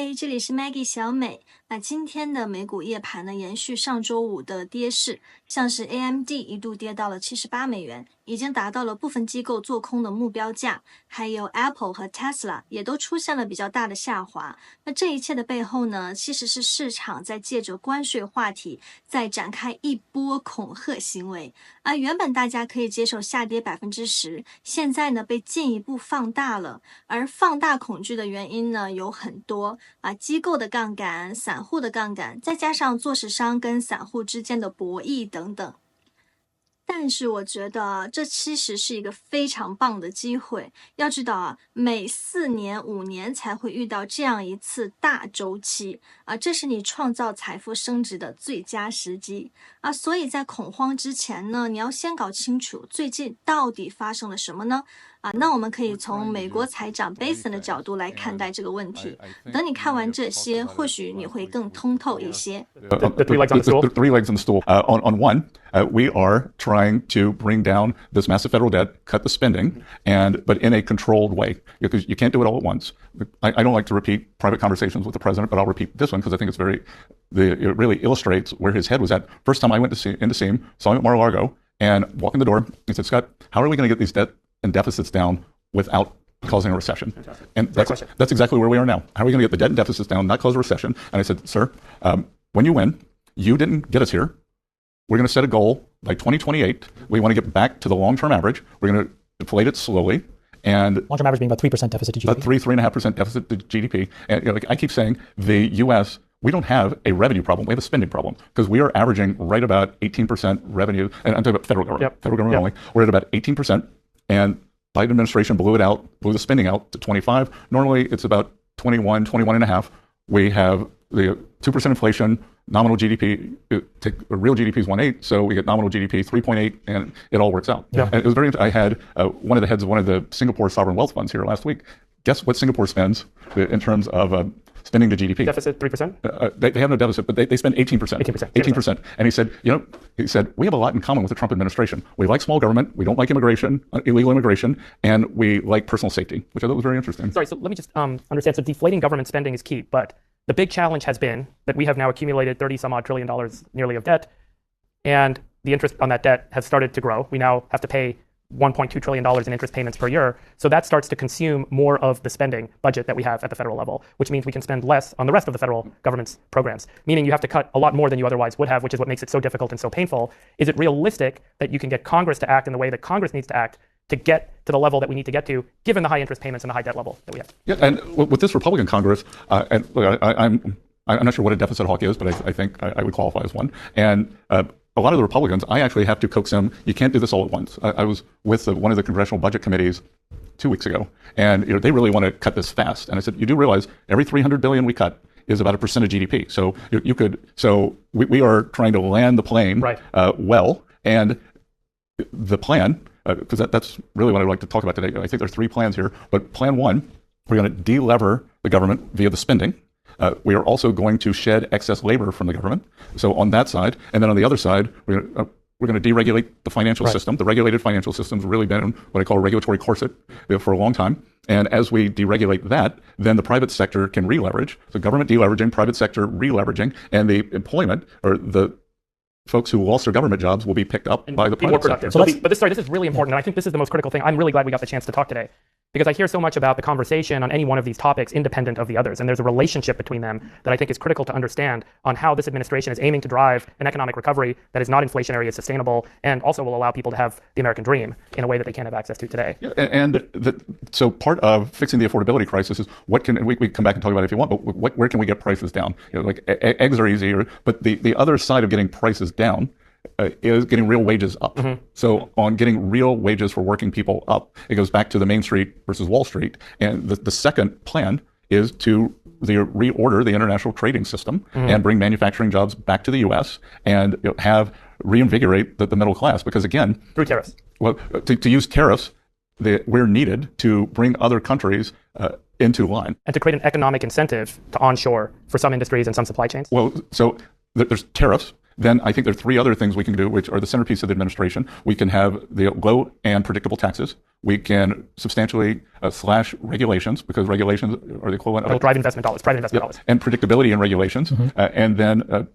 嗨，这里是 Maggie 小美。那今天的美股夜盘呢，延续上周五的跌势，像是 AMD 一度跌到了78美元，已经达到了部分机构做空的目标价，还有 Apple 和 Tesla 也都出现了比较大的下滑。那这一切的背后呢，其实是市场在借着关税话题在展开一波恐吓行为。原本大家可以接受下跌10%，现在呢被进一步放大了。而放大恐惧的原因呢有很多机构的杠杆、散户的杠杆，再加上做市商跟散户之间的博弈等等。但是我觉得这其实是一个非常棒的机会。要知道每4年、5年才会遇到这样一次大周期这是你创造财富升值的最佳时机所以在恐慌之前呢，你要先搞清楚最近到底发生了什么呢？那我们可以从美国财长 Basin 的角度来看待这个问题。等你看完这些，或许你会更通透一些。The three legs on the stool. The three legs on the stool. On one, we are trying to bring down this massive federal debt, cut the spending, but in a controlled way, because you can't do it all at once. I don't like to repeat private conversations with the president, but I'll repeat this one because I think it really illustrates where his head was at. First time I went in to see him, saw him at Mar-a-Lago, and walked in the door, he said, "Scott, how are we going to get these debt and deficits down without causing a recession?" And that's exactly where we are now. How are we going to get the debt and deficits down, not cause a recession? And I said, "Sir, when you win, you didn't get us here. We're going to set a goal by 2028. We want to get back to the long-term average. We're going to inflate it slowly." And long-term average being about 3% deficit to GDP. About 3.5% deficit to GDP. And like I keep saying, the U.S., we don't have a revenue problem. We have a spending problem because we are averaging right about 18% revenue. And I'm talking about federal government. Federal government only. We're at about 18%. And Biden administration blew the spending out to 25. Normally, it's about 21.5. We have the 2% inflation, nominal GDP, real GDP is 1.8, so we get nominal GDP 3.8, and it all works out. And it was very interesting. I had one of the heads of one of the Singapore sovereign wealth funds here last week. Guess what Singapore spends in terms of spending to GDP? Deficit 3%? They have no deficit, but they spend 18%. 18%. And he said, we have a lot in common with the Trump administration. We like small government, we don't like immigration, illegal immigration, and we like personal safety, which I thought was very interesting. Sorry, so let me just understand. So deflating government spending is key, but the big challenge has been that we have now accumulated $30-some-odd trillion nearly of debt, and the interest on that debt has started to grow. We now have to pay $1.2 trillion in interest payments per year. So that starts to consume more of the spending budget that we have at the federal level, which means we can spend less on the rest of the federal government's programs, meaning you have to cut a lot more than you otherwise would have, which is what makes it so difficult and so painful. Is it realistic that you can get Congress to act in the way that Congress needs to act to get to the level that we need to get to, given the high interest payments and the high debt level that we have? Yeah, and with this Republican Congress, and look, I'm not sure what a deficit hawk is, but I think I would qualify as one. And a lot of the Republicans, I actually have to coax them. You can't do this all at once. I was with one of the congressional budget committees 2 weeks ago, and they really want to cut this fast. And I said, you do realize every $300 billion we cut is about 1% of GDP. So we are trying to land the plane well, and the plan, because that's really what I'd like to talk about today. I think there are 3 plans here, but plan 1, we're going to de-lever the government via the spending. We are also going to shed excess labor from the government. So on that side, and then on the other side, we're going to deregulate the financial system. The regulated financial system's really been what I call a regulatory corset for a long time. And as we deregulate that, then the private sector can re-leverage. So government deleveraging, private sector re-leveraging, and the employment or the folks who lost their government jobs will be picked up by the private sector. So this is really important, and I think this is the most critical thing. I'm really glad we got the chance to talk today, because I hear so much about the conversation on any one of these topics independent of the others, and there's a relationship between them that I think is critical to understand on how this administration is aiming to drive an economic recovery that is not inflationary, is sustainable, and also will allow people to have the American dream in a way that they can't have access to today. Yeah, so part of fixing the affordability crisis is we come back and talk about it if you want, but where can we get prices down? Like eggs are easier, but the other side of getting prices down is getting real wages up. So on getting real wages for working people up, it goes back to the Main Street versus Wall Street. And the second plan is to reorder the international trading system and bring manufacturing jobs back to the U.S. and reinvigorate the middle class. Because again, through tariffs. Well, to use tariffs, we're needed to bring other countries into line. And to create an economic incentive to onshore for some industries and some supply chains. Well, so there's tariffs. then I think there are three other things we can do, which are the centerpiece of the administration. We can have the low and predictable taxes. We can substantially slash regulations, because regulations are the equivalent of drive investment dollars, private investment dollars, and predictability in regulations, and then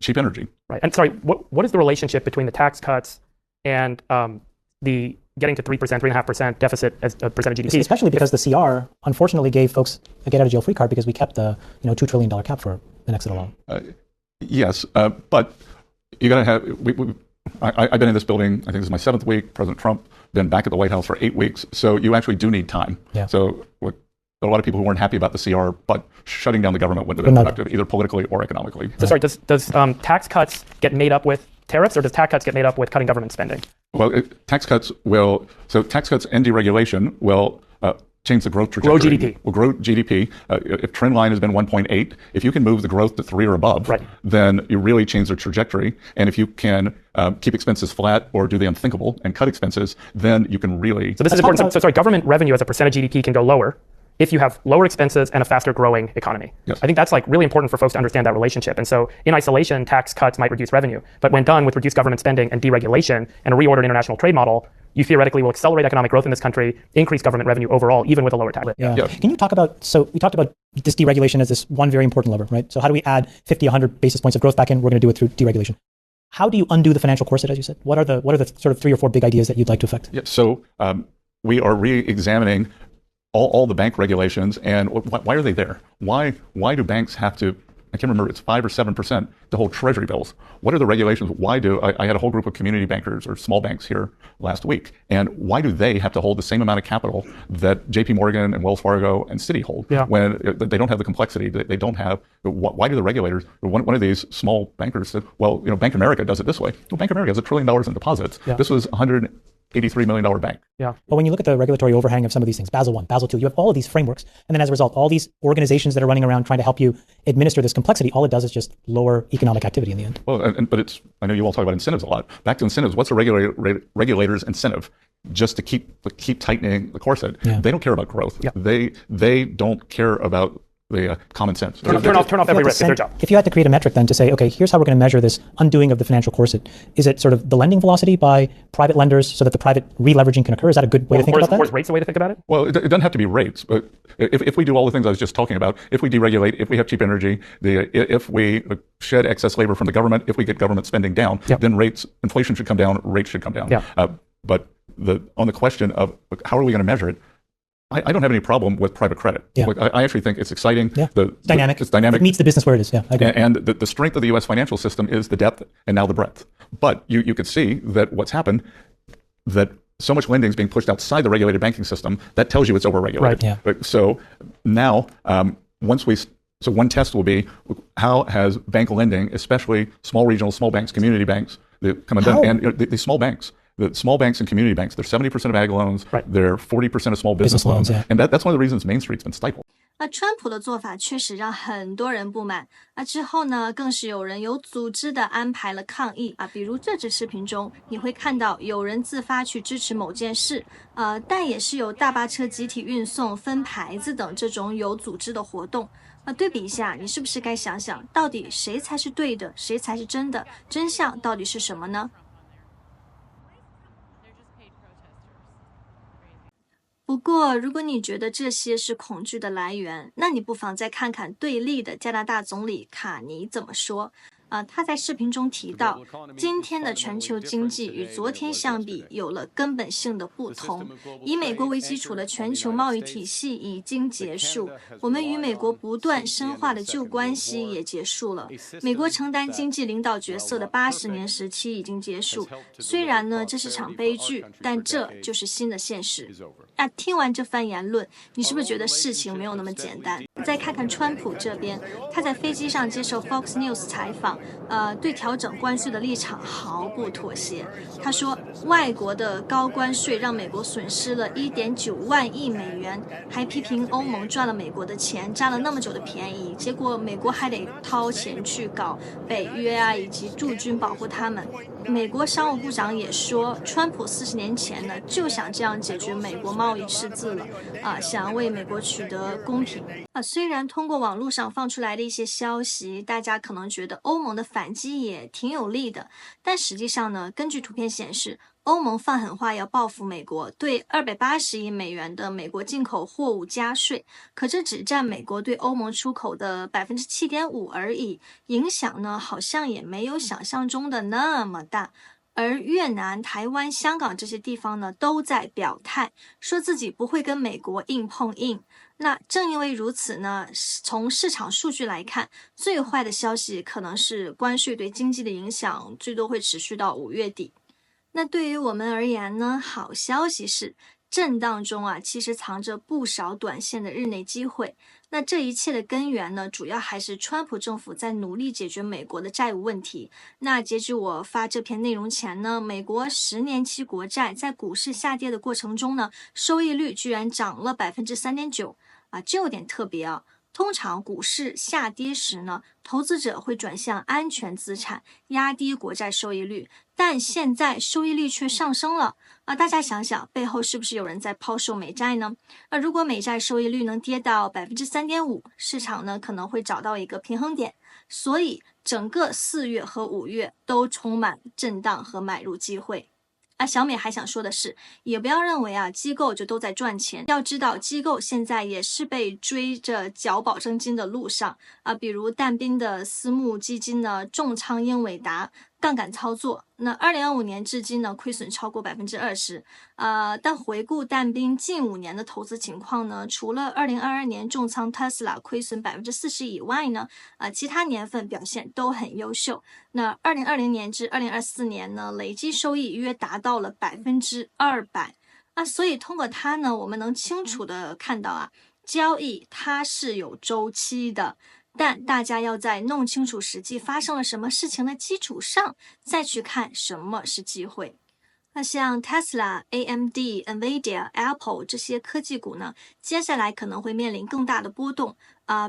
cheap energy. Right. And sorry, what is the relationship between the tax cuts and the getting to 3%, 3.5% deficit as a percent of GDP? Especially because the CR unfortunately gave folks a get out of jail free card because we kept the $2 trillion cap for the next little while. Yes, but you got to have. I've been in this building. I think this is my 7th week. President Trump been back at the White House for 8 weeks. So you actually do need time. Yeah. So there are a lot of people who weren't happy about the CR, but shutting down the government wouldn't have been productive, either politically or economically. So sorry, does tax cuts get made up with tariffs, or does tax cuts get made up with cutting government spending? Well, tax cuts and deregulation will change the growth trajectory. Grow GDP. Will grow GDP. If trend line has been 1.8, if you can move the growth to 3 or above, right, then you really change the trajectory. And if you can keep expenses flat or do the unthinkable and cut expenses, then you can really... So this is important. So sorry, government revenue as a percent of GDP can go lower if you have lower expenses and a faster growing economy. Yes. I think that's like really important for folks to understand that relationship. And so in isolation, tax cuts might reduce revenue. But when done with reduced government spending and deregulation and a reordered international trade model, you theoretically will accelerate economic growth in this country, increase government revenue overall, even with a lower tax rate. Yeah. Can you talk about, so we talked about this deregulation as this one very important lever, right? So how do we add 50, 100 basis points of growth back in? We're going to do it through deregulation. How do you undo the financial corset, as you said? What are the sort of 3 or 4 big ideas that you'd like to affect? Yeah, so we are re-examining all the bank regulations, and why are they there? Why do banks have to, I can't remember, it's 5 or 7% to hold treasury bills? What are the regulations? Why do, I had a whole group of community bankers or small banks here last week, and why do they have to hold the same amount of capital that JP Morgan and Wells Fargo and Citi hold when they don't have the complexity, they don't have, why do the regulators, one of these small bankers said, well, Bank of America does it this way. Well, Bank of America has $1 trillion in deposits. Yeah. This was $183 million bank. Yeah. But when you look at the regulatory overhang of some of these things, Basel I, Basel II, you have all of these frameworks. And then as a result, all these organizations that are running around trying to help you administer this complexity, all it does is just lower economic activity in the end. Well, but it's, I know you all talk about incentives a lot. Back to incentives, what's a regulator's incentive? Just to keep tightening the corset. Yeah. They don't care about growth. Yeah. They don't care about the common sense. Turn off every risk. It's their job. If you had to create a metric then to say, okay, here's how we're going to measure this undoing of the financial corset. Is it sort of the lending velocity by private lenders so that the private re-leveraging can occur? Is that a good way to think about that? Or is rates a way to think about it? Well, it doesn't have to be rates. But if we do all the things I was just talking about, if we deregulate, if we have cheap energy, if we shed excess labor from the government, if we get government spending down, then inflation should come down, rates should come down. Yeah. But on the question of how are we going to measure it, I don't have any problem with private credit. Yeah. I actually think it's exciting. Yeah. It's dynamic. It's dynamic. It meets the business where it is. Yeah, I agree. And the strength of the U.S. financial system is the depth and now the breadth. But you could see that what's happened, that so much lending is being pushed outside the regulated banking system, that tells you it's overregulated. Right, yeah. So now, so one test will be how has bank lending, especially small regional, small banks, community banks, come undone, and the small banks. The small banks and community banks, they're 70% of ag loans, they're 40% of small business loans, and that's one of the reasons Main Street's been stifled. 那川普的做法确实让很多人不满。那之后呢，更是有人有组织的安排了抗议啊，比如这支视频中，你会看到有人自发去支持某件事，但也是有大巴车集体运送、分牌子等这种有组织的活动。对比一下，你是不是该想想，到底谁才是对的，谁才是真的？真相到底是什么呢？不过，如果你觉得这些是恐惧的来源，那你不妨再看看对立的加拿大总理卡尼怎么说。他在视频中提到，今天的全球经济与昨天相比有了根本性的不同。以美国为基础的全球贸易体系已经结束，我们与美国不断深化的旧关系也结束了。美国承担经济领导角色的80年时期已经结束。虽然呢，这是场悲剧，但这就是新的现实。听完这番言论，你是不是觉得事情没有那么简单？再看看川普这边，他在飞机上接受 Fox News 采访，对调整关税的立场毫不妥协。他说，外国的高关税让美国损失了1.9万亿美元，还批评欧盟赚了美国的钱，占了那么久的便宜，结果美国还得掏钱去搞北约以及驻军保护他们。美国商务部长也说，川普40年前呢就想这样解决美国贸易赤字了，想为美国取得公平。虽虽然通过网络上放出来的一些消息，大家可能觉得欧盟的反击也挺有利的，但实际上呢，根据图片显示，欧盟放狠话要报复美国，对280亿美元的美国进口货物加税，可这只占美国对欧盟出口的 7.5% 而已，影响呢好像也没有想象中的那么大。而越南、台湾、香港这些地方呢，都在表态，说自己不会跟美国硬碰硬。那正因为如此呢，从市场数据来看，最坏的消息可能是关税对经济的影响最多会持续到5月底。那对于我们而言呢，好消息是震荡中啊，其实藏着不少短线的日内机会。那这一切的根源呢，主要还是川普政府在努力解决美国的债务问题。那截止我发这篇内容前呢，美国10年期国债在股市下跌的过程中呢，收益率居然涨了 3.9%啊，这有点特别啊。通常股市下跌时呢，投资者会转向安全资产，压低国债收益率，但现在收益率却上升了啊！大家想想，背后是不是有人在抛售美债呢？如果美债收益率能跌到 3.5%， 市场呢可能会找到一个平衡点，所以整个4月和5月都充满震荡和买入机会。小美还想说的是，也不要认为机构就都在赚钱，要知道机构现在也是被追着缴保证金的路上比如但斌的私募基金呢重仓英伟达，杠杆操作，那2025年至今呢亏损超过 20%但回顾但斌近5年的投资情况呢，除了2022年重仓 Tesla 亏损 40% 以外呢其他年份表现都很优秀。那2020年至2024年呢，累计收益约达到了 200%所以通过它呢，我们能清楚的看到交易它是有周期的，但大家要在弄清楚实际发生了什么事情的基础上，再去看什么是机会。那像 Tesla、AMD、NVIDIA、Apple 这些科技股呢，接下来可能会面临更大的波动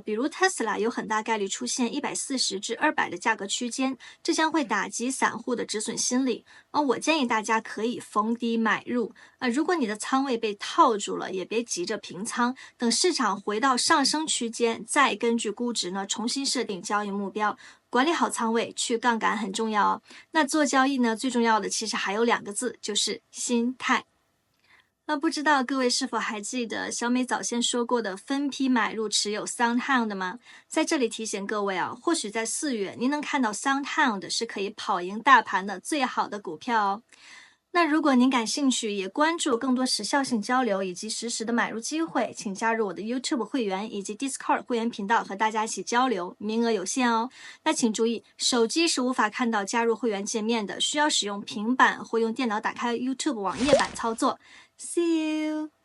比如 Tesla 有很大概率出现140至200的价格区间，这将会打击散户的止损心理我建议大家可以逢低买入如果你的仓位被套住了，也别急着平仓，等市场回到上升区间，再根据估值呢重新设定交易目标。管理好仓位，去杠杆很重要那做交易呢，最重要的其实还有2个字，就是心态。不知道各位是否还记得小美早先说过的分批买入持有 SoundHound 吗？在这里提醒各位或许在4月您能看到 SoundHound 是可以跑赢大盘的最好的股票那如果您感兴趣，也关注更多时效性交流以及实时的买入机会，请加入我的 YouTube 会员以及 Discord 会员频道，和大家一起交流，名额有限那请注意，手机是无法看到加入会员界面的，需要使用平板或用电脑打开 YouTube 网页版操作。See you!